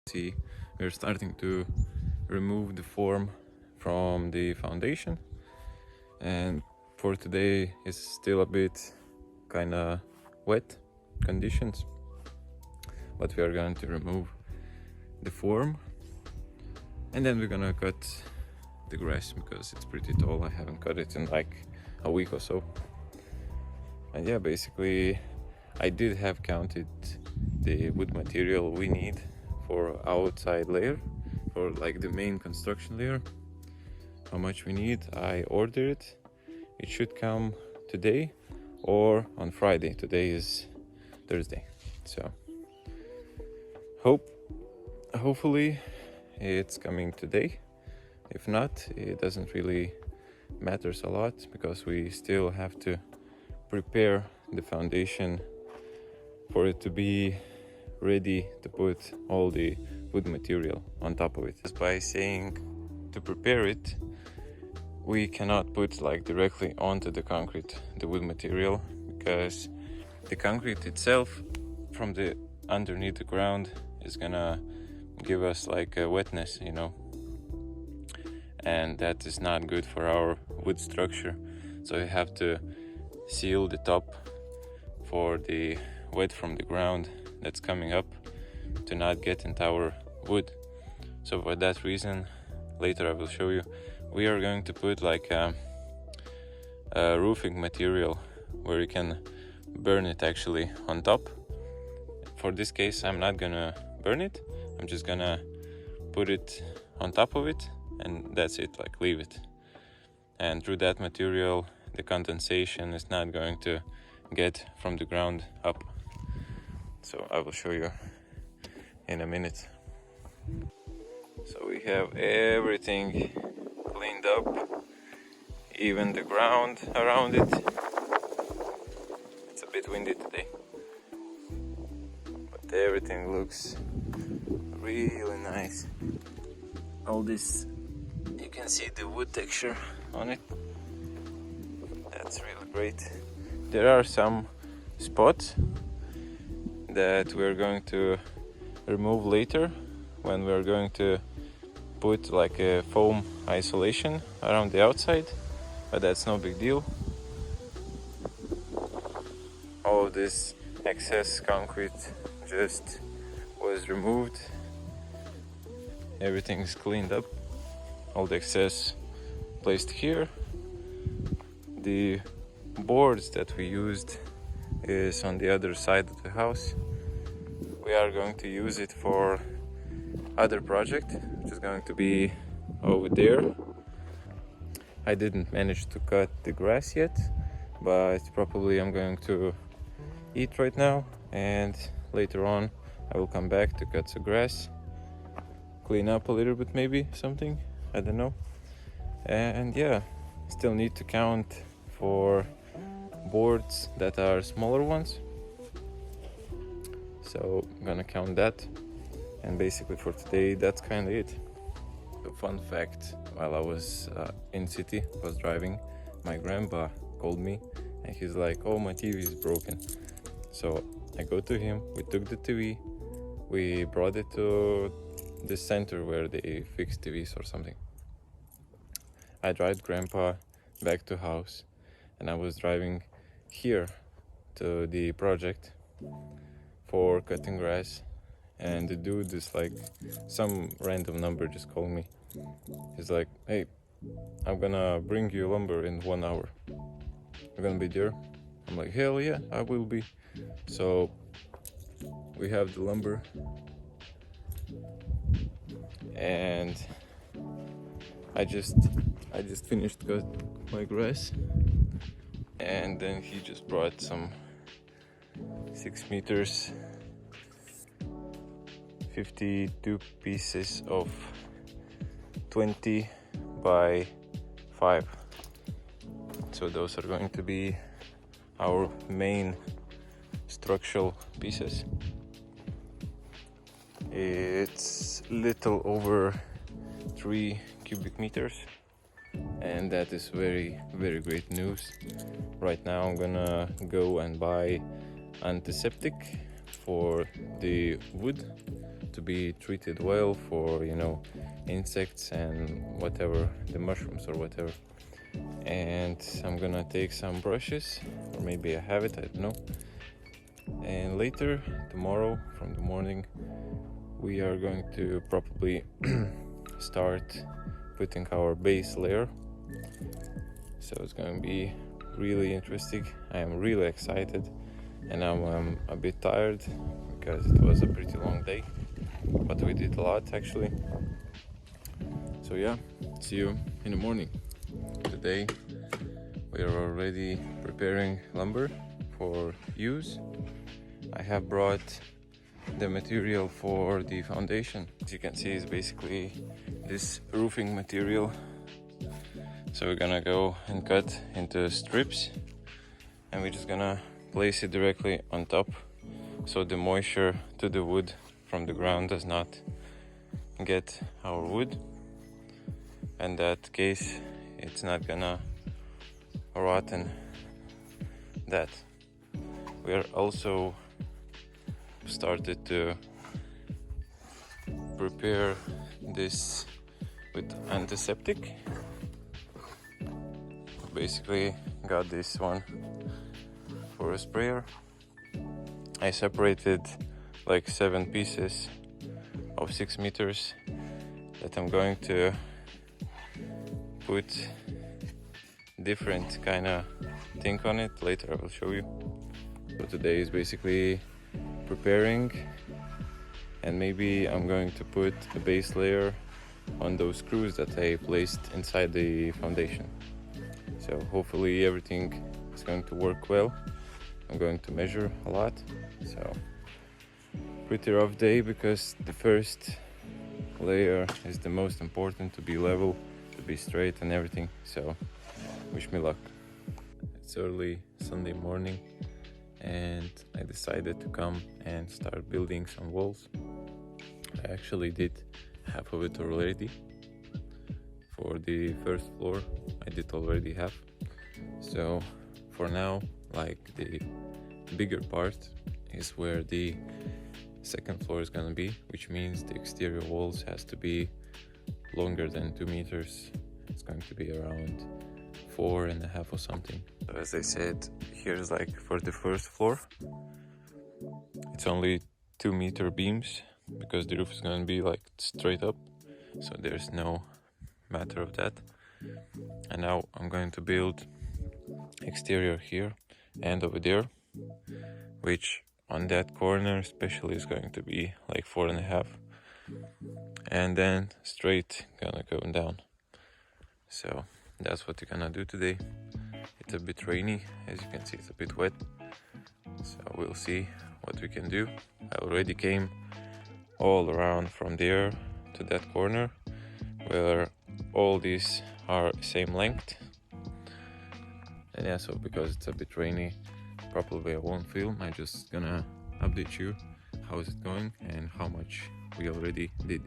See, we're starting to remove the form from the foundation, and for today it's still a bit kind of wet conditions, but we are going to remove the form and then we're gonna cut the grass because it's pretty tall. I haven't cut it in like a week or so. And yeah, basically I did have counted the wood material we need for outside layer, for like the main construction layer, how much we need. I ordered it. It should come today or on Friday. Today is Thursday, so hopefully it's coming today. If not, it doesn't really matters a lot because we still have to prepare the foundation for it to be ready to put all the wood material on top of it. Just by saying to prepare it, we cannot put like directly onto the concrete the wood material, because the concrete itself from the underneath the ground is gonna give us like a wetness, you know, and that is not good for our wood structure. So we have to seal the top for the wet from the ground that's coming up to not get into our wood. So for that reason, later I will show you, we are going to put like a roofing material where you can burn it actually on top. For this case, I'm not gonna burn it, I'm just gonna put it on top of it and that's it, like leave it. And through that material, the condensation is not going to get from the ground up. So I will show you in a minute. So we have everything cleaned up, even the ground around it. It's a bit windy today, but everything looks really nice. All this, you can see the wood texture on it. That's really great. There are some spots that we're going to remove later when we're going to put like a foam isolation around the outside, but that's no big deal. All of this excess concrete just was removed. Everything is cleaned up, all the excess placed here. The boards that we used is on the other side of the house. We are going to use it for other project, which is going to be over there. I didn't manage to cut the grass yet, but probably I'm going to eat right now, and later on I will come back to cut the grass, clean up a little bit, maybe something, I don't know. And yeah, still need to count for boards that are smaller ones, so I'm gonna count that. And basically for today, that's kind of it. A fun fact, while I was in city, was driving, my grandpa called me and he's like, oh, my TV is broken. So I go to him, we took the TV, we brought it to the center where they fix TVs or something. I drive grandpa back to house, and I was driving here to the project for cutting grass, and the dude is like, some random number just called me. He's like, hey, I'm gonna bring you lumber in 1 hour. You're gonna be there? I'm like, hell yeah, I will be. So we have the lumber, and I just finished cut my grass, and then he just brought some 6 meters, 52 pieces of 20 by 5. So those are going to be our main structural pieces. It's little over 3 cubic meters, and that is very, very great news. Right now I'm gonna go and buy antiseptic for the wood to be treated well for, you know, insects and whatever, the mushrooms or whatever. And I'm gonna take some brushes, or maybe I have it, I don't know. And later, tomorrow, from the morning, we are going to probably start putting our base layer. So it's going to be really interesting. I am really excited, and I'm a bit tired because it was a pretty long day, but we did a lot actually. So yeah, see you in the morning. Today we are already preparing lumber for use. I have brought the material for the foundation. As you can see, it's basically this roofing material. So we're gonna go and cut into strips, and we're just gonna place it directly on top, so the moisture to the wood from the ground does not get our wood. In that case, it's not gonna rotten that. We are also started to prepare this with antiseptic. Basically got this one for a sprayer. I separated like 7 pieces of 6 meters that I'm going to put different kind of thing on it. Later I will show you. So today is basically preparing, and maybe I'm going to put a base layer on those screws that I placed inside the foundation. So hopefully everything is going to work well. I'm going to measure a lot. So pretty rough day, because the first layer is the most important, to be level, to be straight and everything. So wish me luck. It's early Sunday morning, and I decided to come and start building some walls. I actually did half of it already. For the first floor, I did already half. So for now, like, the bigger part is where the second floor is gonna be, which means the exterior walls has to be longer than 2 meters. It's going to be around 4.5 or something. So as I said, here's like for the first floor, it's only 2-meter beams, because the roof is going to be like straight up, so there's no matter of that. And now I'm going to build exterior here and over there, which on that corner especially is going to be like 4.5, and then straight gonna go down. So that's what we're gonna do today. It's a bit rainy, as you can see, it's a bit wet, so we'll see what we can do. I already came all around from there to that corner, where all these are same length. And yeah, so because it's a bit rainy, probably I won't film. I'm just gonna update you how is it going and how much we already did.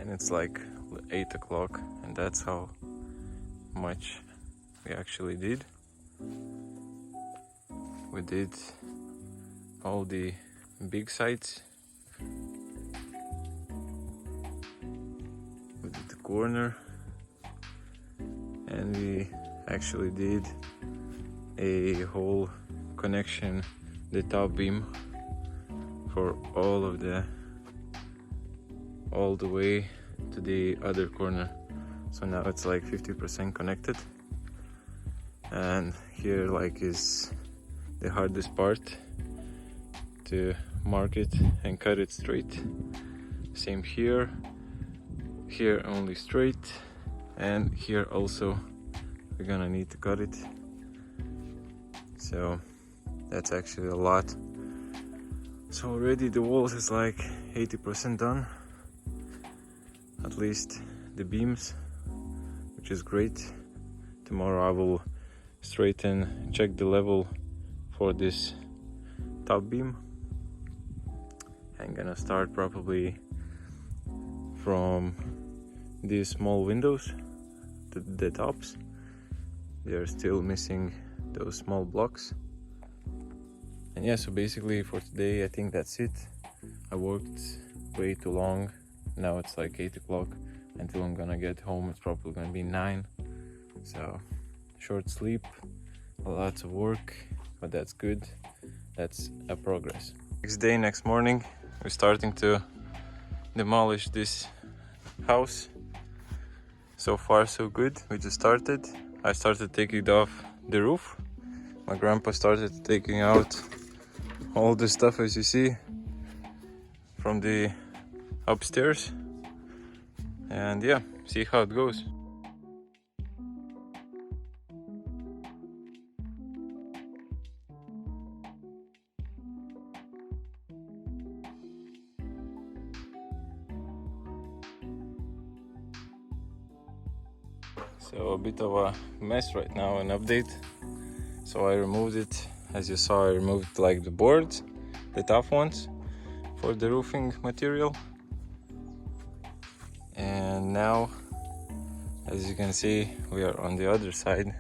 and it's like 8 o'clock, and that's how much we actually did. We did all the big sites. We did the corner, and we actually did a whole connection, the top beam for all the way to the other corner. So now it's like 50% connected, and here like is the hardest part, to mark it and cut it straight. Same here only straight, and here also we're gonna need to cut it. So that's actually a lot. So already the walls is like 80% done, at least the beams, which is great. Tomorrow I will straighten, check the level for this top beam. I'm gonna start probably from these small windows, the tops. They are still missing those small blocks. And yeah, so basically for today I think that's it. I worked way too long. Now it's like 8 o'clock. Until I'm gonna get home it's probably gonna be 9. So short sleep, lots of work, but that's good. That's a progress. Next day, next morning, we're starting to demolish this house. So far so good. We just started. I started taking off the roof. My grandpa started taking out all the stuff, as you see, from the upstairs. And yeah, see how it goes. So a bit of a mess right now, an update. So I removed it, as you saw. I removed like the boards, the tough ones for the roofing material. And now, as you can see, we are on the other side,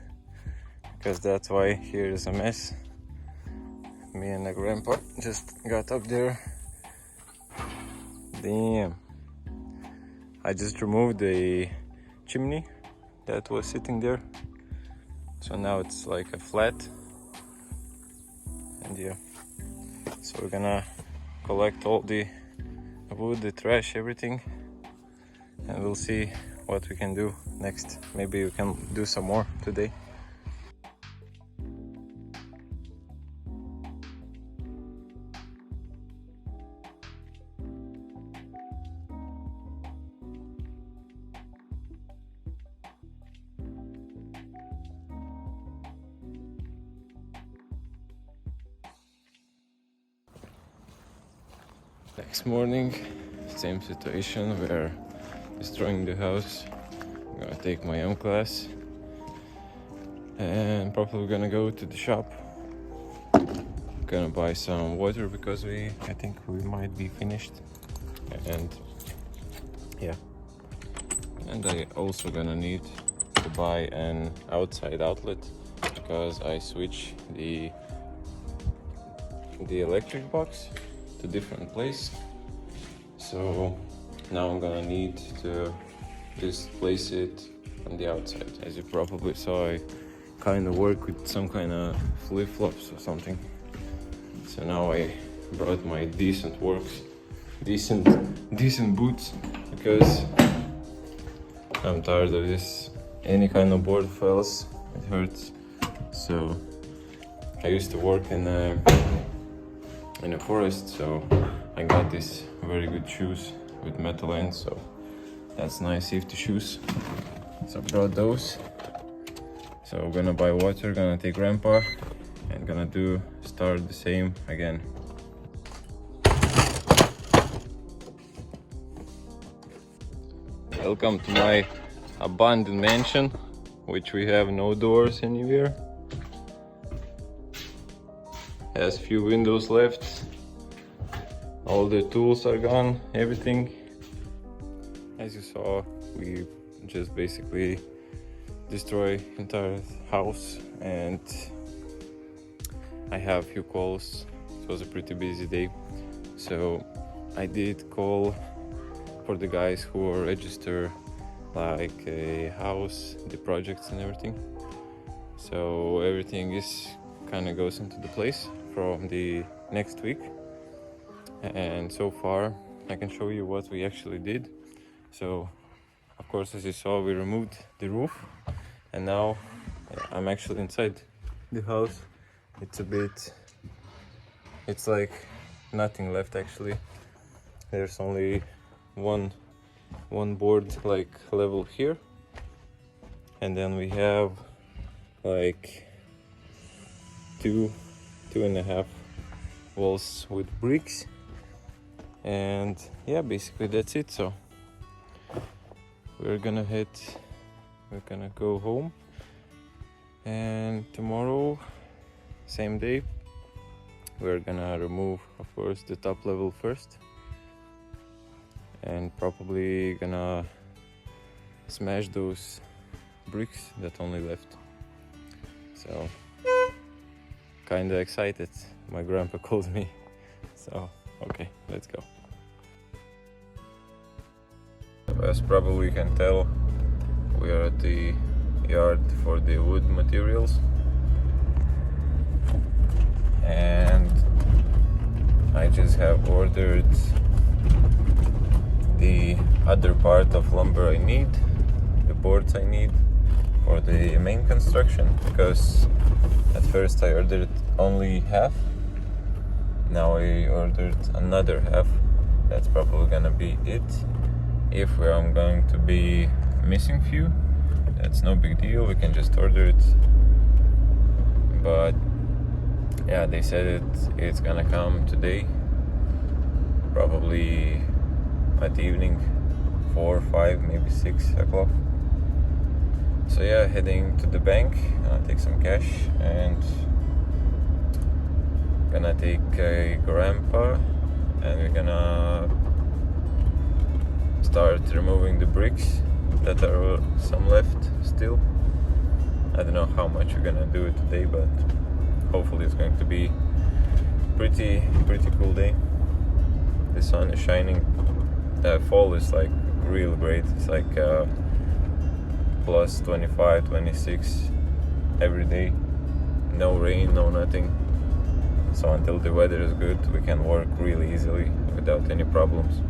because that's why here is a mess. Me and the grandpa just got up there. Damn. I just removed the chimney that was sitting there, so now it's like a flat. And yeah, so we're gonna collect all the wood, the trash, everything, and we'll see what we can do next. Maybe we can do some more today. Next morning, same situation. We're destroying the house. I'm gonna take my own class and probably gonna go to the shop. Gonna buy some water because I think we might be finished. And yeah, and I also gonna need to buy an outside outlet because I switch the electric box to different place. So now I'm gonna need to just place it on the outside. As you probably saw, I kind of work with some kind of flip-flops or something. So now I brought my decent boots, because I'm tired of this. Any kind of board falls, it hurts. So I used to work in a forest, so I got these very good shoes with metal ends, so that's nice, safety shoes. So I brought those. So we're gonna buy water, gonna take grandpa, and gonna start the same again. Welcome to my abandoned mansion, which we have no doors anywhere. Has few windows left. All the tools are gone, everything. as you saw, we just basically destroy entire house, and I have few calls. It was a pretty busy day, so I did call for the guys who will register like a house, the projects and everything. So everything is kind of goes into the place from the next week, and so far I can show you what we actually did. So of course, as you saw, we removed the roof, and now I'm actually inside the house. It's like nothing left actually. There's only one board like level here, and then we have like two and a half walls with bricks, and yeah, basically that's it. So we're gonna go home, and tomorrow, same day, we're gonna remove, of course, the top level first, and probably gonna smash those bricks that only left. So kinda excited. My grandpa called me, so okay, let's go. As probably you can tell, we are at the yard for the wood materials, and I just have ordered the other part of lumber I need, the boards I need for the main construction, because at first I ordered only half, now I ordered another half. That's probably gonna be it. If I'm going to be missing few, that's no big deal, we can just order it. But yeah, they said it's gonna come today, probably at the evening, 4, 5, maybe 6 o'clock. So yeah, heading to the bank, take some cash, and gonna take a grandpa, and we're gonna start removing the bricks that are some left still. I don't know how much we're gonna do it today, but hopefully it's going to be pretty cool day. The sun is shining. Fall is like real great. It's like plus 25, 26 every day. No rain, no nothing. So until the weather is good, we can work really easily without any problems.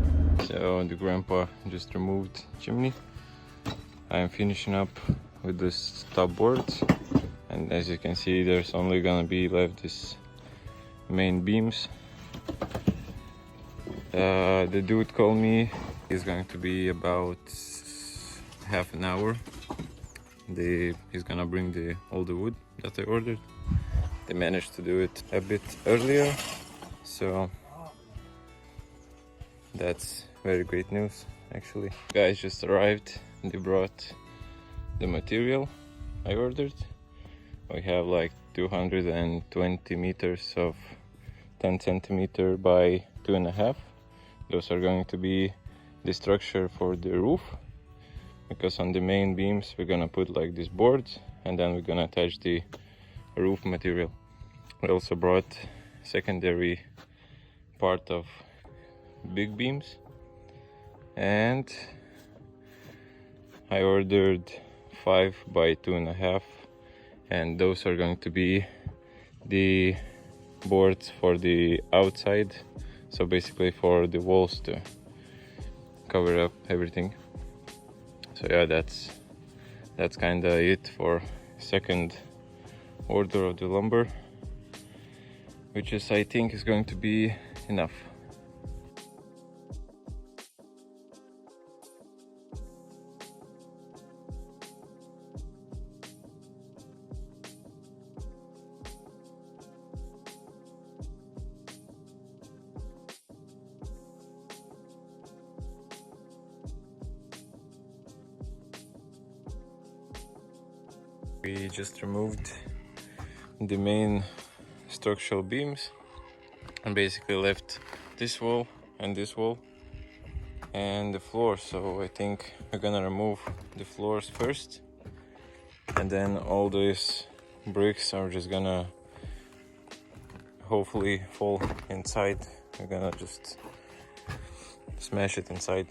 So the grandpa just removed chimney. I am finishing up with this top board, and as you can see, there's only gonna be left this main beams. The dude called me. It's going to be about half an hour. He's gonna bring all the wood that I ordered. They managed to do it a bit earlier, so that's very great news actually. Guys just arrived. They brought the material I ordered. We have like 220 meters of 10 centimeter by 2.5. Those are going to be the structure for the roof, because on the main beams we're gonna put like these boards, and then we're gonna attach the roof material. We also brought secondary part of big beams, and I ordered 5 by 2.5, and those are going to be the boards for the outside, so basically for the walls to cover up everything. So yeah, that's kind of it for second order of the lumber, which is, I think, is going to be enough. We just removed the main structural beams and basically left this wall and this wall, and the floor. So I think we're gonna remove the floors first, and then all these bricks are just gonna hopefully fall inside. We're gonna just smash it inside.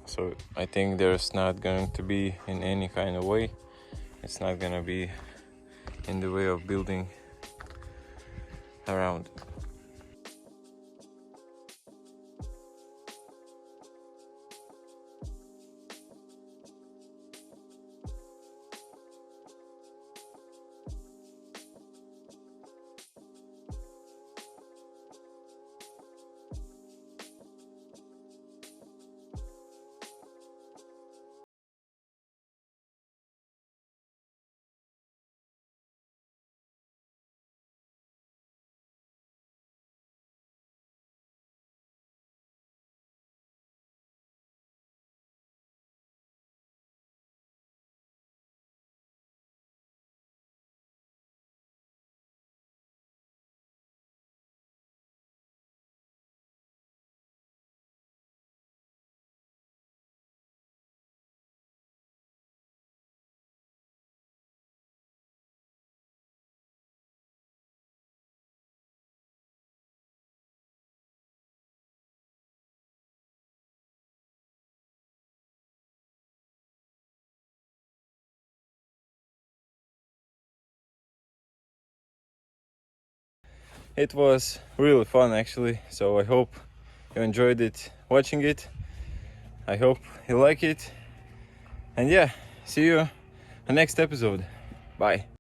So I think there's not going to be in any kind of way. It's not gonna be in the way of building around. It was really fun actually, so I hope you enjoyed it watching it. I hope you like it, and yeah, see you on the next episode. Bye.